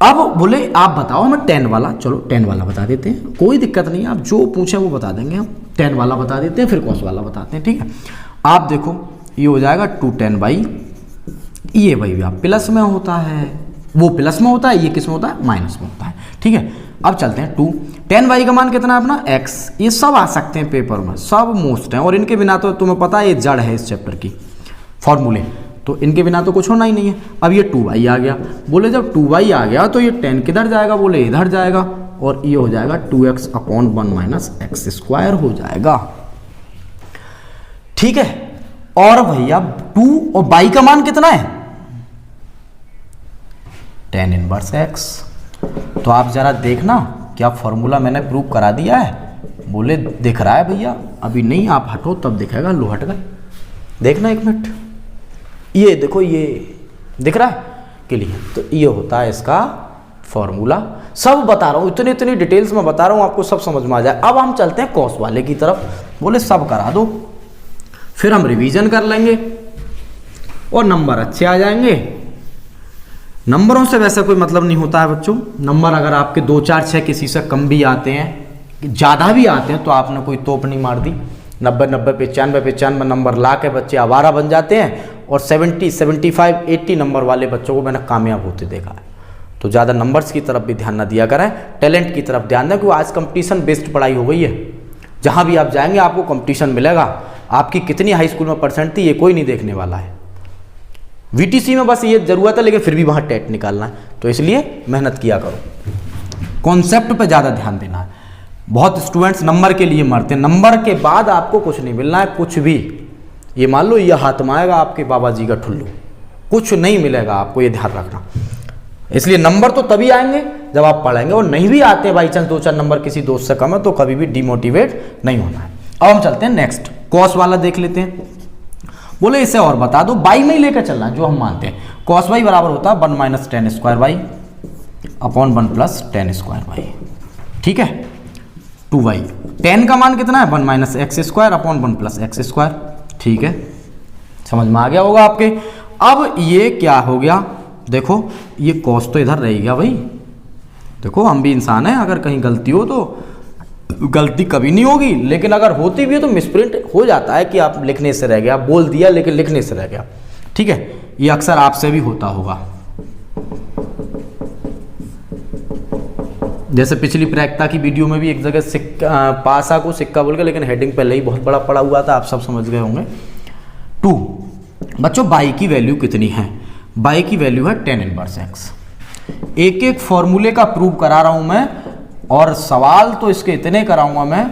अब बोले आप बताओ, हमें tan वाला, चलो tan वाला बता देते हैं, कोई दिक्कत नहीं है, आप जो पूछे वो बता देंगे हम। tan वाला बता देते हैं, फिर cos वाला बताते हैं, ठीक है। आप देखो, ये हो जाएगा 2 tan y, ये भाई आप प्लस में होता है, वो प्लस में होता है, ये किस में होता है? माइनस में होता है, ठीक है। अब चलते हैं 2 tan y का मान कितना है अपना? x। ये सब आ सकते हैं पेपर में, सब मोस्ट हैं, और इनके बिना तो तुम्हें पता है ये जड़ है इस चैप्टर की फॉर्मूले, तो इनके बिना तो कुछ होना ही नहीं है। अब ये 2y आ गया, बोले जब 2y आ गया तो ये tan किधर जाएगा? बोले इधर जाएगा, और ये हो जाएगा 2x upon 1 minus x square हो जाएगा, ठीक है। और भैया 2 और y का मान कितना है? tan inverse x। तो आप जरा देखना क्या फॉर्मूला मैंने प्रूव करा दिया है? बोले दिख रहा है भैया, अभी नहीं, आप हटो तब दिखेगा। लो हट गए, देखना एक मिनट, ये देखो, ये दिख रहा है क्लियर? तो ये होता है इसका फॉर्मूला। सब बता रहा हूँ, इतनी डिटेल्स में बता रहा हूँ, आपको सब समझ में आ जाए। अब हम चलते हैं कॉस वाले की तरफ, बोले सब करा दो, फिर हम रिवीजन कर लेंगे और नंबर अच्छे आ जाएंगे। नंबरों से वैसे कोई मतलब नहीं होता है बच्चों, नंबर अगर आपके 2 4 6 किसी से कम भी आते हैं, ज़्यादा भी आते हैं, तो आपने कोई तोप नहीं मार दी। 90 95 नंबर ला के बच्चे आवारा बन जाते हैं, और 70 75 80 नंबर वाले बच्चों को मैंने कामयाब होते देखा है। तो ज़्यादा नंबर्स की तरफ भी ध्यान न दिया करें, टैलेंट की तरफ ध्यान दें, क्योंकि आज कंपटीशन बेस्ड पढ़ाई हो गई है। जहाँ भी आप जाएंगे आपको कंपटीशन मिलेगा। आपकी कितनी हाई स्कूल में परसेंट थी ये कोई नहीं देखने वाला है। VTC में बस ये जरूरत है, लेकिन फिर भी वहाँ टेट निकालना है, तो इसलिए मेहनत किया करो, कॉन्सेप्ट पे ज़्यादा ध्यान देना है। बहुत स्टूडेंट्स नंबर के लिए मरते हैं, नंबर के बाद आपको कुछ नहीं मिलना है, कुछ भी। ये मान लो ये हाथ में आएगा आपके बाबा जी का ठुल्लू, कुछ नहीं मिलेगा आपको, ये ध्यान रखना। इसलिए नंबर तो तभी आएंगे जब आप पढ़ेंगे, और नहीं भी आते बाई चांस 2-4 नंबर किसी दोस्त से कम है तो कभी भी डिमोटिवेट नहीं होना है। अब हम चलते हैं नेक्स्ट, कॉस वाला देख लेते हैं। बोले इसे और बता दो, बाई में ही लेकर चलना है जो हम मानते हैं। कॉस वाई बराबर होता है 1 minus tan square y upon 1 plus tan square y, ठीक है, 2y। टेन का मान कितना है 1 minus x square upon 1 plus x square, ठीक है, समझ में आ गया होगा आपके। अब ये क्या हो गया, देखो ये कॉस तो इधर रह गया भाई, देखो हम भी इंसान हैं, अगर कहीं गलती हो तो गलती कभी नहीं होगी, लेकिन अगर होती भी है तो मिसप्रिंट हो जाता है कि आप लिखने से रह गया, बोल दिया लेकिन लिखने से रह गया, ठीक है, ये अक्सर आपसे भी होता होगा। जैसे पिछली प्रायिकता की वीडियो में भी एक जगह सिक्का, पासा को सिक्का बोल के, लेकिन हेडिंग पहले ही बहुत बड़ा पड़ा हुआ था, आप सब समझ गए होंगे। 2 बच्चों बाई की वैल्यू कितनी है, बाई की वैल्यू है tan इनवर्स x। एक एक फॉर्मूले का प्रूव करा रहा हूं मैं, और सवाल तो इसके इतने कराऊंगा मैं,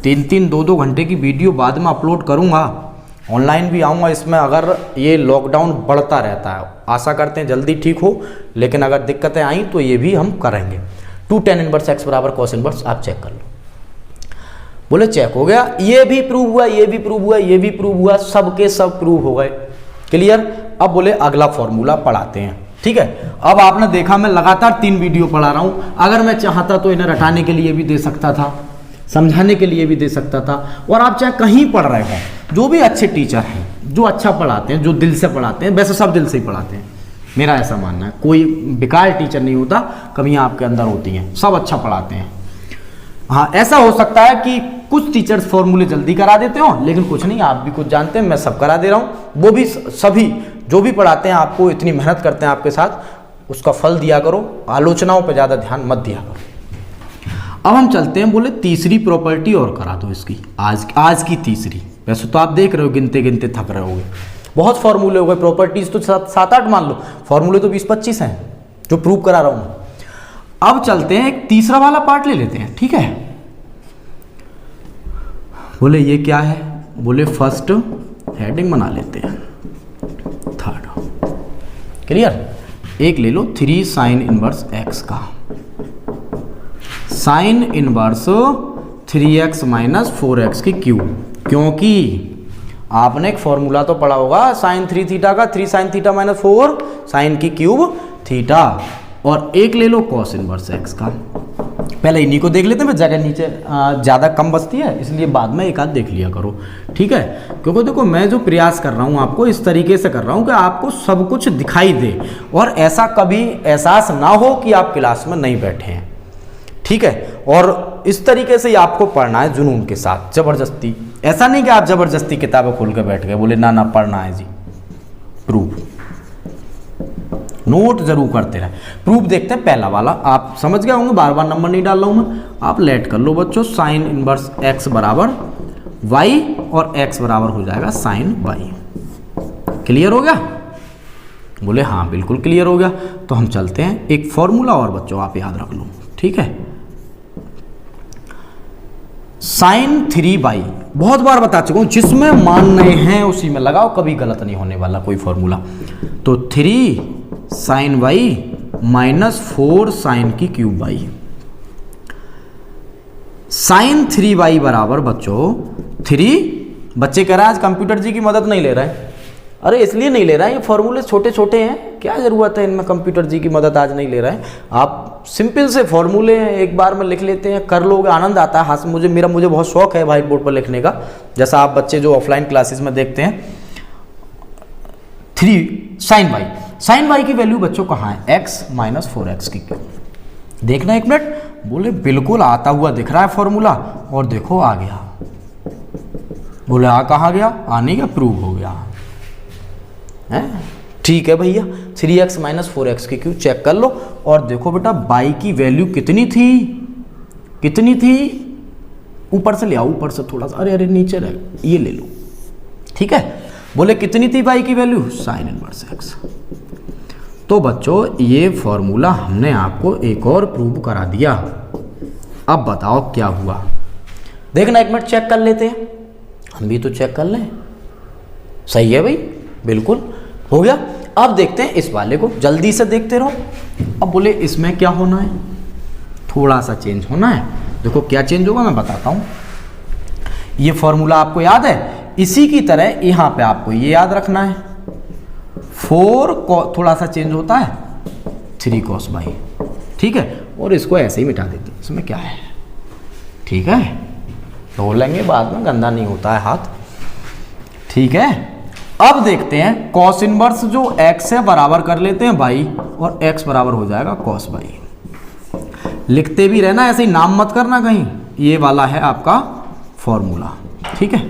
3-3 2-2 घंटे की वीडियो बाद में अपलोड करूंगा, ऑनलाइन भी आऊँगा इसमें। अगर ये लॉकडाउन बढ़ता रहता है, आशा करते हैं जल्दी ठीक हो, लेकिन अगर दिक्कतें आई तो ये भी हम करेंगे। 2 tan इनवर्स x बराबर cos इनवर्स, आप चेक कर लो। बोले चेक हो गया, ये भी प्रूव हुआ, ये भी प्रूव हुआ, ये भी प्रूव हुआ, सबके सब प्रूव हो गए, क्लियर। अब बोले अगला फॉर्मूला पढ़ाते हैं, ठीक है। अब आपने देखा मैं लगातार 3 वीडियो पढ़ा रहा हूँ, अगर मैं चाहता तो इन्हें रटाने के लिए भी दे सकता था, समझाने के लिए भी दे सकता था, और आप चाहे कहीं पढ़ रहे हैं, जो भी अच्छे टीचर हैं, जो अच्छा पढ़ाते हैं, जो दिल से पढ़ाते हैं, वैसे सब दिल से ही पढ़ाते हैं, मेरा ऐसा मानना है। कोई बेकार टीचर नहीं होता, कमियां आपके अंदर होती हैं, सब अच्छा पढ़ाते हैं। हाँ, ऐसा हो सकता है कि कुछ टीचर्स फॉर्मूले जल्दी करा देते हो, लेकिन कुछ नहीं, आप भी कुछ जानते हैं, मैं सब करा दे रहा हूँ। वो भी सभी जो भी पढ़ाते हैं आपको, इतनी मेहनत करते हैं आपके साथ, उसका फल दिया करो, आलोचनाओं पर ज़्यादा ध्यान मत दिया करो। अब हम चलते हैं, बोले तीसरी प्रॉपर्टी और करा दो इसकी, आज की तीसरी। वैसे तो आप देख रहे हो गिनते गिनते थक रहे होगे, बहुत फॉर्मूले हो गए, प्रॉपर्टीज तो 7-8 मान लो, फॉर्मूले तो 20-25 हैं जो प्रूव करा रहा हूँ। अब चलते हैं, एक तीसरा वाला पार्ट ले लेते हैं, ठीक है। बोले ये क्या है, बोले फर्स्ट हेडिंग बना लेते हैं, थर्ड, क्लियर। एक ले लो 3 साइन इनवर्स x का, sine inverse 3x minus 4x की क्यूब, क्योंकि आपने एक फॉर्मूला तो पढ़ा होगा साइन 3 थीटा का, 3 साइन थीटा माइनस 4 साइन की क्यूब थीटा। और एक ले लो कॉस इनवर्स x का, पहले इन्हीं को देख लेते हैं, जगह नीचे ज़्यादा कम बचती है, इसलिए बाद में एक आध देख लिया करो, ठीक है। क्योंकि देखो मैं जो प्रयास कर रहा हूँ आपको इस तरीके से कर रहा हूँ कि आपको सब कुछ दिखाई दे, और ऐसा कभी एहसास ना हो कि आप क्लास में नहीं बैठे हैं, ठीक है। और इस तरीके से आपको पढ़ना है जुनून के साथ, जबरदस्ती। ऐसा नहीं कि आप जबरदस्ती किताबें खोल के बैठ गए, बोले ना ना पढ़ना है जी, प्रूफ नोट जरूर करते रहे। प्रूफ देखते हैं, पहला वाला आप समझ गए होंगे, बार बार नंबर नहीं डाल रहा हूं मैं, आप लेट कर लो बच्चों। साइन इनवर्स x बराबर y, और x बराबर हो जाएगा साइन y। क्लियर हो गया, बोले हाँ बिल्कुल क्लियर हो गया। तो हम चलते हैं, एक फॉर्मूला और बच्चों आप याद रख लो, ठीक है। साइन 3y बहुत बार बता चुका हूं, जिसमें मान रहे हैं उसी में लगाओ, कभी गलत नहीं होने वाला कोई फॉर्मूला। तो 3 साइन y माइनस 4 साइन की क्यूब y, साइन 3y बराबर बच्चों 3, बच्चे कह रहे हैं आज कंप्यूटर जी की मदद नहीं ले रहे हैं। अरे इसलिए नहीं ले रहा है, ये फॉर्मूले छोटे छोटे हैं, क्या ज़रूरत है इनमें कंप्यूटर जी की मदद आज नहीं ले रहे हैं। आप सिंपल से फॉर्मूले एक बार में लिख लेते हैं, कर लोगे, आनंद आता है। हाथ मुझे बहुत शौक है व्हाइट बोर्ड पर लिखने का, जैसा आप बच्चे जो ऑफलाइन क्लासेस में देखते हैं। 3 साइन वाई, साइन वाई की वैल्यू बच्चों कहाँ है, x माइनस 4x की क्यूब। देखना एक मिनट, बोले बिल्कुल आता हुआ दिख रहा है फॉर्मूला, और देखो आ गया। बोले आ कहाँ गया, आने का प्रूव हो गया है, ठीक है भैया। 3x माइनस 4x की क्यूब चेक कर लो, और देखो बेटा y की वैल्यू कितनी थी, कितनी थी, ऊपर से ले आओ, ऊपर से थोड़ा सा, अरे नीचे रह, ये ले लो, ठीक है। बोले कितनी थी y की वैल्यू, साइन इनवर्स x। तो बच्चों ये फॉर्मूला हमने आपको एक और प्रूव करा दिया। अब बताओ क्या हुआ, देखना एक मिनट चेक कर लेते हैं, हम भी तो चेक कर लें। सही है भाई, बिल्कुल हो गया। अब देखते हैं इस वाले को, जल्दी से देखते रहो। अब बोले इसमें क्या होना है, थोड़ा सा चेंज होना है। देखो क्या चेंज होगा मैं बताता हूं। ये फॉर्मूला आपको याद है, इसी की तरह यहां पे आपको ये याद रखना है, 4 थोड़ा सा चेंज होता है 3 cos बाई, ठीक है। और इसको ऐसे ही मिटा देते हैं, इसमें क्या है, ठीक है, धो लेंगे बाद में, गंदा नहीं होता है हाथ, ठीक है। अब देखते हैं cos इनवर्स जो x है बराबर कर लेते हैं बाई, और x बराबर हो जाएगा cos बाई। लिखते भी रहना, ऐसे ही नाम मत करना कहीं, ये वाला है आपका फॉर्मूला, ठीक है।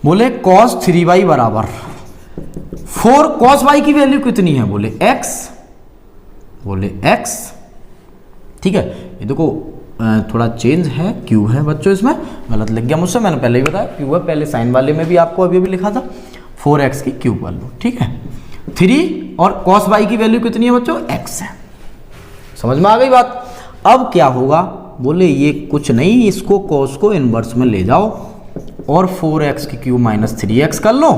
बोले cos 3y बराबर 4 cos y की वैल्यू कितनी है, बोले x, बोले x, ठीक है। ये देखो थोड़ा चेंज है, क्यू है बच्चों, इसमें गलत लग गया मुझसे, मैंने पहले ही बताया क्यू है, पहले साइन वाले में भी आपको अभी लिखा था, 4x की क्यूब कर लो, ठीक है। 3 और cos y की वैल्यू कितनी है बच्चों, x है। समझ में आ गई बात। अब क्या होगा, बोले ये कुछ नहीं, इसको cos को इनवर्स में ले जाओ और 4x की क्यूब माइनस 3x कर लो,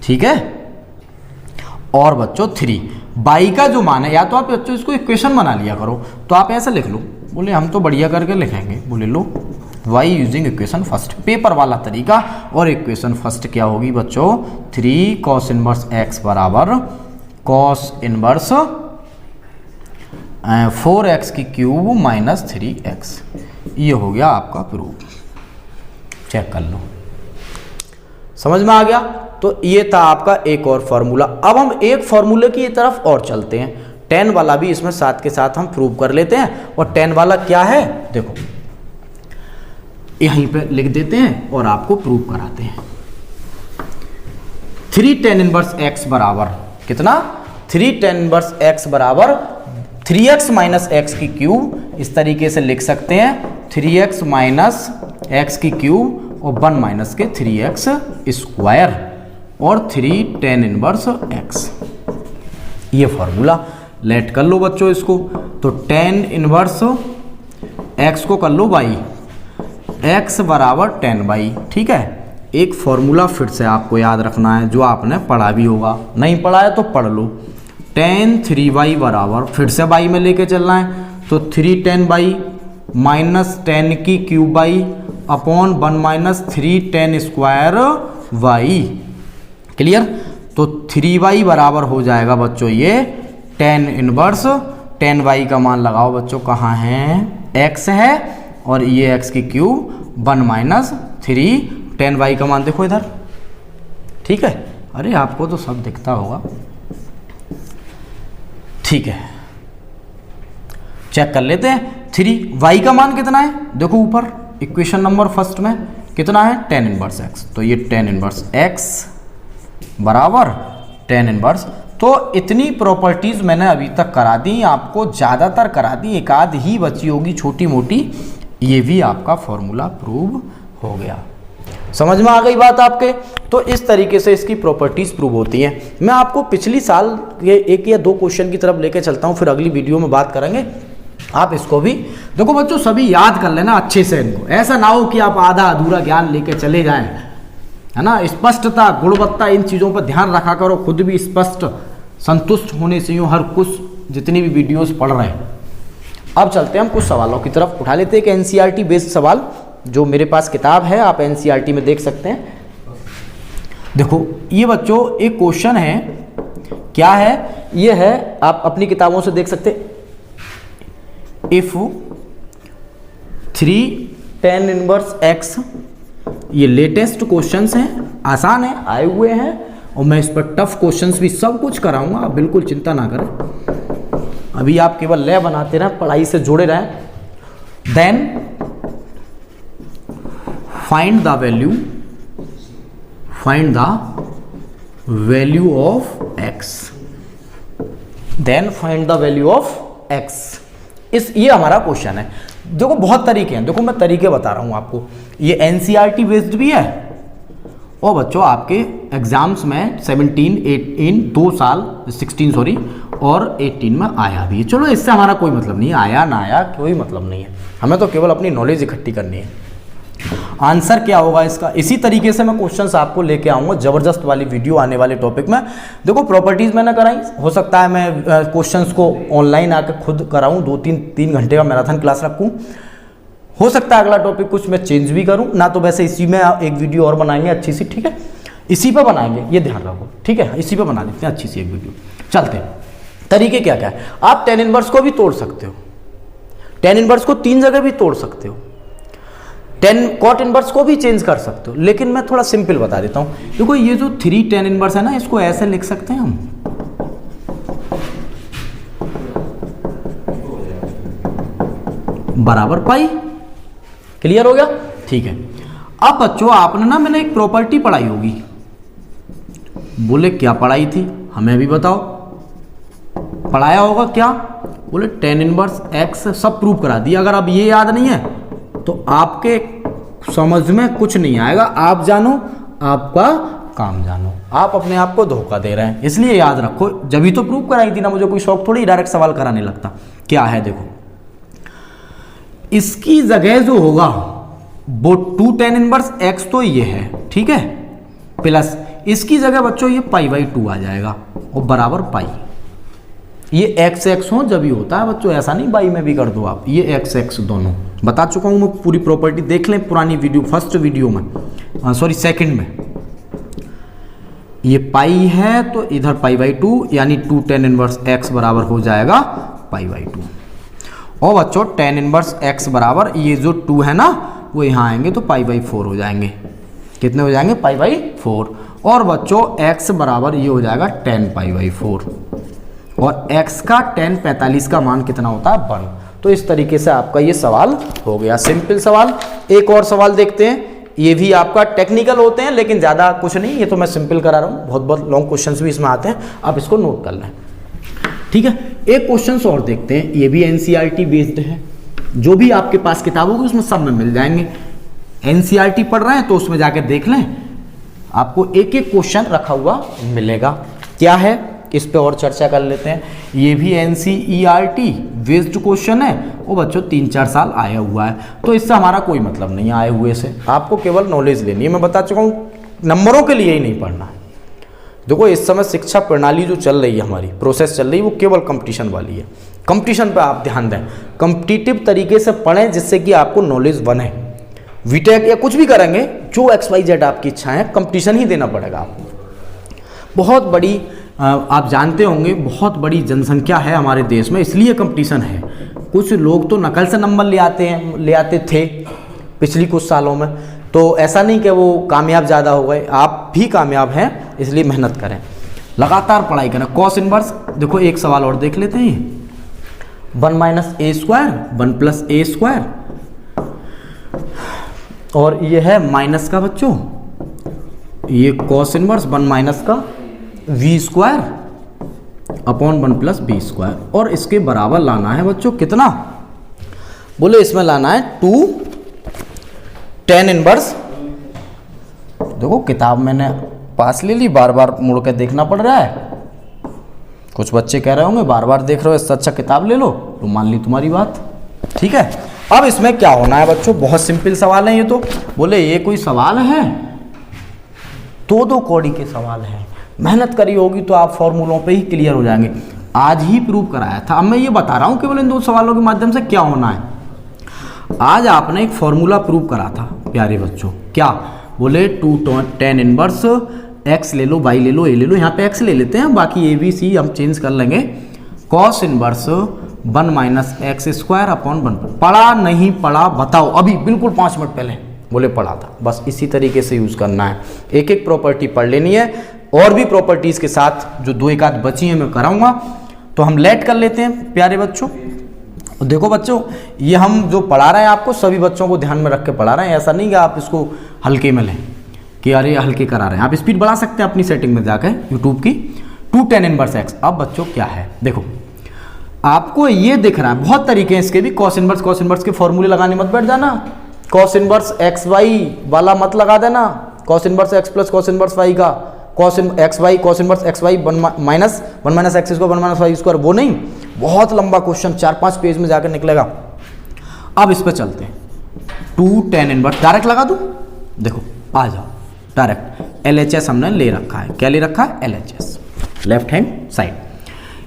ठीक है। और बच्चों 3 बाई का जो मान है, या तो आप बच्चों इसको इक्वेशन बना लिया करो, तो आप ऐसा लिख लो, बोले हम तो बढ़िया करके लिखेंगे, बोले लो y using equation first, paper वाला तरीका। और इक्वेशन फर्स्ट क्या होगी बच्चों, 3 cos इनवर्स x बराबर cos इनवर्स 4x की क्यूब माइनस 3x, ये हो गया आपका प्रूफ। चेक कर लो, समझ में आ गया। तो ये था आपका एक और फॉर्मूला। अब हम एक फॉर्मूले की तरफ और चलते हैं, 10 वाला भी इसमें साथ के साथ हम प्रूव कर लेते हैं। और 10 वाला क्या है, देखो यहीं पे लिख देते हैं और आपको प्रूव कराते हैं। 3 tan इनवर्स x बराबर कितना, 3 tan इनवर्स x बराबर 3x माइनस एक्स की क्यूब, इस तरीके से लिख सकते हैं, 3x माइनस एक्स की क्यूब और 1 माइनस के 3x स्क्वायर और 3 tan इनवर्स x, ये फॉर्मूला। लेट कर लो बच्चों इसको, तो tan इनवर्स x को कर लो बाई, x बराबर tan बाई, ठीक है। एक फॉर्मूला फिर से आपको याद रखना है जो आपने पढ़ा भी होगा, नहीं पढ़ा है तो पढ़ लो, tan 3y बराबर, फिर से बाई में लेके चलना है, तो 3 tan बाई माइनस tan की cube by upon 1 minus 3 tan square y, clear. तो 3y बराबर हो जाएगा बच्चों ये tan इनवर्स, tan y का मान लगाओ बच्चों, कहाँ है, x है, और ये x की क्यूब 1 माइनस 3 tan y का मान देखो इधर, ठीक है। अरे आपको तो सब दिखता होगा, ठीक है। चेक कर लेते हैं, 3y का मान कितना है, देखो ऊपर इक्वेशन नंबर फर्स्ट में कितना है, tan इनवर्स x, तो ये tan इनवर्स x बराबर tan इनवर्स। तो इतनी प्रॉपर्टीज मैंने अभी तक करा दी, आपको ज़्यादातर करा दी, एक आध ही बची होगी छोटी मोटी, ये भी आपका फॉर्मूला प्रूव हो गया। समझ में आ गई बात आपके। तो इस तरीके से इसकी प्रॉपर्टीज प्रूव होती हैं। मैं आपको पिछली साल के 1 या 2 क्वेश्चन की तरफ लेके चलता हूँ, फिर अगली वीडियो में बात करेंगे। आप इसको भी देखो बच्चों, सभी याद कर लेना अच्छे से इनको, ऐसा ना हो कि आप आधा अधूरा ज्ञान लेके चले जाएं, है ना। स्पष्टता, गुणवत्ता, इन चीज़ों पर ध्यान रखा करो, खुद भी स्पष्ट संतुष्ट होने से यूँ हर कुछ जितनी भी वीडियोस पढ़ रहे हैं। अब चलते हैं हम कुछ सवालों की तरफ, उठा लेते हैं एक NCERT बेस्ड सवाल, जो मेरे पास किताब है, आप NCERT में देख सकते हैं। देखो ये बच्चों एक क्वेश्चन है, क्या है ये है, आप अपनी किताबों से देख सकते हैं। इफ 3 tan इनवर्स x, ये लेटेस्ट क्वेश्चंस हैं, आसान है, आए हुए हैं, और मैं इस पर टफ क्वेश्चंस भी सब कुछ कराऊंगा, आप बिल्कुल चिंता ना करें। अभी आप केवल लय बनाते रहें, पढ़ाई से जुड़े रहें। Then find the value of x, then find the value of x। ये हमारा क्वेश्चन है। देखो बहुत तरीके हैं, देखो मैं तरीके बता रहा हूं आपको, ये NCERT बेस्ड भी है, और बच्चों आपके एग्जाम्स में 16 2 साल 16 सॉरी, और 18 में आया भी है। चलो इससे हमारा कोई मतलब नहीं है, आया ना आया कोई मतलब नहीं है, हमें तो केवल अपनी नॉलेज इकट्ठी करनी है। आंसर क्या होगा इसका, इसी तरीके से मैं क्वेश्चंस आपको लेके आऊंगा जबरदस्त वाली वीडियो आने वाले टॉपिक में। देखो प्रॉपर्टीज मैंने कराई, हो सकता है मैं क्वेश्चंस को ऑनलाइन आकर खुद कराऊं, 2-3 घंटे का मैराथन क्लास रखूं। हो सकता है अगला टॉपिक कुछ मैं चेंज भी करूं ना, तो वैसे इसी में एक वीडियो और बनाएंगे अच्छी सी, ठीक है, इसी पर बनाएंगे, ये ध्यान रखो, ठीक है, इसी पर बना देते हैं अच्छी सी एक वीडियो। चलते हैं, तरीके क्या क्या है। आप tan इनवर्स को भी तोड़ सकते हो, tan इनवर्स को 3 जगह भी तोड़ सकते हो, cot इनवर्स को भी चेंज कर सकते हो, लेकिन मैं थोड़ा सिंपल बता देता हूं। देखो ये जो 3 tan इनवर्स है ना, इसको ऐसे लिख सकते हैं हम, बराबर पाई। क्लियर हो गया, ठीक है। अब बच्चों आपने ना, मैंने एक प्रॉपर्टी पढ़ाई होगी, बोले क्या पढ़ाई थी हमें भी बताओ, पढ़ाया होगा क्या, बोले tan इनवर्स x सब प्रूव करा दिया। अगर अब ये याद नहीं है तो आपके समझ में कुछ नहीं आएगा, आप जानो आपका काम जानो, आप अपने आप को धोखा दे रहे हैं, इसलिए याद रखो, जब भी तो प्रूव कराई थी ना, मुझे कोई शौक थोड़ी डायरेक्ट सवाल कराने लगता। क्या है देखो, इसकी जगह जो होगा वो 2 tan इनवर्स x तो ये है, ठीक है, प्लस इसकी जगह बच्चों ये π/2 आ जाएगा और बराबर पाई। ये x हो जब ही होता है बच्चों, ऐसा नहीं बाई में भी कर दो आप, ये x दोनों बता चुका हूं मैं, पूरी प्रॉपर्टी देख लें पुरानी वीडियो, फर्स्ट वीडियो में, सॉरी सेकंड में। ये पाई है तो इधर π/2 यानी 2 tan इनवर्स x बराबर हो जाएगा π/2। और बच्चों tan इनवर्स x बराबर ये जो 2 है ना, वो यहाँ आएंगे तो π/4 हो जाएंगे। कितने हो जाएंगे, π/4। और बच्चों x बराबर ये हो जाएगा tan π/4, और x का tan 45 का मान कितना होता है, 1। तो इस तरीके से आपका ये सवाल हो गया, सिंपल सवाल। एक और सवाल देखते हैं, ये भी आपका टेक्निकल होते हैं लेकिन ज़्यादा कुछ नहीं, ये तो मैं सिंपल करा रहा हूँ, बहुत बहुत लॉन्ग क्वेश्चंस भी इसमें आते हैं, आप इसको नोट कर लें, ठीक है। एक क्वेश्चन और देखते हैं, ये भी NCERT बेस्ड है, जो भी आपके पास किताब होगी उसमें सब में मिल जाएंगे। NCERT पढ़ रहे हैं तो उसमें जाके देख लें, आपको एक एक क्वेश्चन रखा हुआ मिलेगा। क्या है इस पे और चर्चा कर लेते हैं। ये भी NCERT बेस्ड क्वेश्चन है, वो बच्चों 3-4 साल आया हुआ है, तो इससे हमारा कोई मतलब नहीं है आए हुए से, आपको केवल नॉलेज लेनी है। मैं बता चुका हूँ, नंबरों के लिए ही नहीं पढ़ना है। देखो इस समय शिक्षा प्रणाली जो चल रही है, हमारी प्रोसेस चल रही है, वो केवल कंपटीशन वाली है। कंपटीशन पे आप ध्यान दें, कॉम्पिटिटिव तरीके से पढ़ें जिससे कि आपको नॉलेज बने। बीटेक या कुछ भी करेंगे, जो XYZ आपकी इच्छा है, कंपटीशन ही देना पड़ेगा आपको। बहुत बड़ी आप जानते होंगे, बहुत बड़ी जनसंख्या है हमारे देश में, इसलिए कंपटीशन है। कुछ लोग तो नकल से नंबर ले आते थे पिछली कुछ सालों में, तो ऐसा नहीं कि वो कामयाब ज़्यादा हो गए, आप भी कामयाब हैं, इसलिए मेहनत करें, लगातार पढ़ाई करें। कॉस इनवर्स देखो, एक सवाल और देख लेते हैं, 1 - a², 1 + a², और ये है माइनस का बच्चों, ये कॉस इनवर्स 1 - का v² अपॉन 1 + b², और इसके बराबर लाना है बच्चों कितना, बोले इसमें लाना है 2 tan इनवर्स। देखो किताब मैंने पास ले ली, बार बार मुड़ के देखना पड़ रहा है। कुछ बच्चे कह रहे होंगे बार बार देख रहे हो, इससे अच्छा किताब ले लो, तो मान ली तुम्हारी बात, ठीक है। अब इसमें क्या होना है बच्चों, बहुत सिंपल सवाल है ये तो। बोले ये कोई सवाल है, 2 कौड़ी के सवाल हैं, मेहनत करी होगी तो आप फॉर्मूलों पे ही क्लियर हो जाएंगे। आज ही प्रूव कराया था, अब मैं ये बता रहा हूँ केवल इन 2 सवालों के माध्यम से क्या होना है। आज आपने एक फॉर्मूला प्रूव करा था प्यारे बच्चों, क्या बोले 2 tan इनवर्स x ले लो, y ले लो, a ले लो, यहाँ पे x ले लेते हैं, बाकी a b c हम चेंज कर लेंगे। cos inverse 1 - x² upon 1। पढ़ा नहीं पढ़ा बताओ अभी, बिल्कुल 5 मिनट पहले बोले पढ़ा था, बस इसी तरीके से यूज करना है। एक एक प्रॉपर्टी पढ़ लेनी है, और भी प्रॉपर्टीज के साथ जो 2 1 बची हैं मैं कराऊंगा। तो हम लेट कर लेते हैं प्यारे बच्चों। देखो बच्चों, ये हम जो पढ़ा रहे हैं आपको, सभी बच्चों को ध्यान में रख के पढ़ा रहे हैं, ऐसा नहीं कि आप इसको हल्के में लें कि अरे हल्के करा रहे हैं। आप स्पीड बढ़ा सकते हैं अपनी सेटिंग में जाकर यूट्यूब की। 2 tan इनवर्स x। अब बच्चों क्या है, देखो आपको ये दिख रहा है, बहुत तरीके हैं इसके भी। कॉस इनवर्स के फॉर्मूले लगाने मत बैठ जाना, कॉस इनवर्स xy वाला मत लगा देना, cos inverse x + cos inverse y का cos x y cos inverse x y one minus x square one minus y square, वो नहीं, बहुत लंबा क्वेश्चन 4-5 पेज में जाकर निकलेगा। अब इस पर चलते हैं, 2 tan इनवर्स डायरेक्ट लगा दूं, देखो आ जाओ डायरेक्ट, LHS हमने ले रखा है, क्या ले रखा है, LHS लेफ्ट हैंड साइड।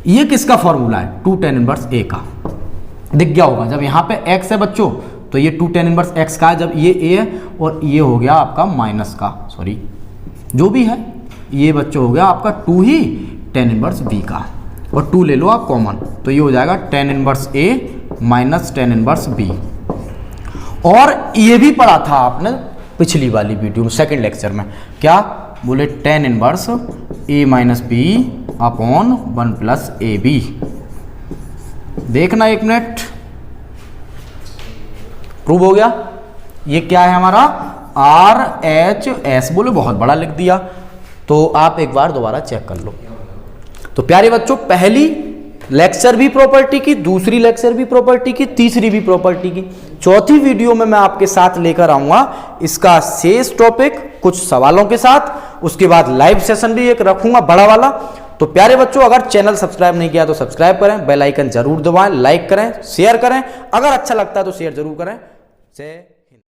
ये किसका फॉर्मूला है, 2 tan इनवर्स A का, दिख गया होगा। जब यहाँ पे x है बच्चों तो ये 2 tan इनवर्स x का है, जब ये A है और ये हो गया आपका माइनस का, सॉरी जो भी है, ये बच्चों हो गया आपका 2 ही tan इनवर्स B का, और 2 ले लो आप कॉमन, तो ये हो जाएगा tan inverse A minus tan inverse B। और ये भी पढ़ा था आपने पिछली वाली वीडियो में, सेकंड लेक्चर में, क्या बोले, tan inverse A minus B upon 1 plus AB। देखना एक मिनट, प्रूव हो गया। ये क्या है हमारा, RHS, बोले बहुत बड़ा लिख दिया, तो आप एक बार दोबारा चेक कर लो। तो प्यारे बच्चों, पहली लेक्चर भी प्रॉपर्टी की, दूसरी लेक्चर भी प्रॉपर्टी की, तीसरी भी प्रॉपर्टी की, चौथी वीडियो में मैं आपके साथ लेकर आऊंगा इसका शेष टॉपिक कुछ सवालों के साथ, उसके बाद लाइव सेशन भी एक रखूंगा बड़ा वाला। तो प्यारे बच्चों, अगर चैनल सब्सक्राइब नहीं किया तो सब्सक्राइब करें, बेल आइकन जरूर दबाएं, लाइक करें, शेयर करें, अगर अच्छा लगता है तो शेयर जरूर करें। जय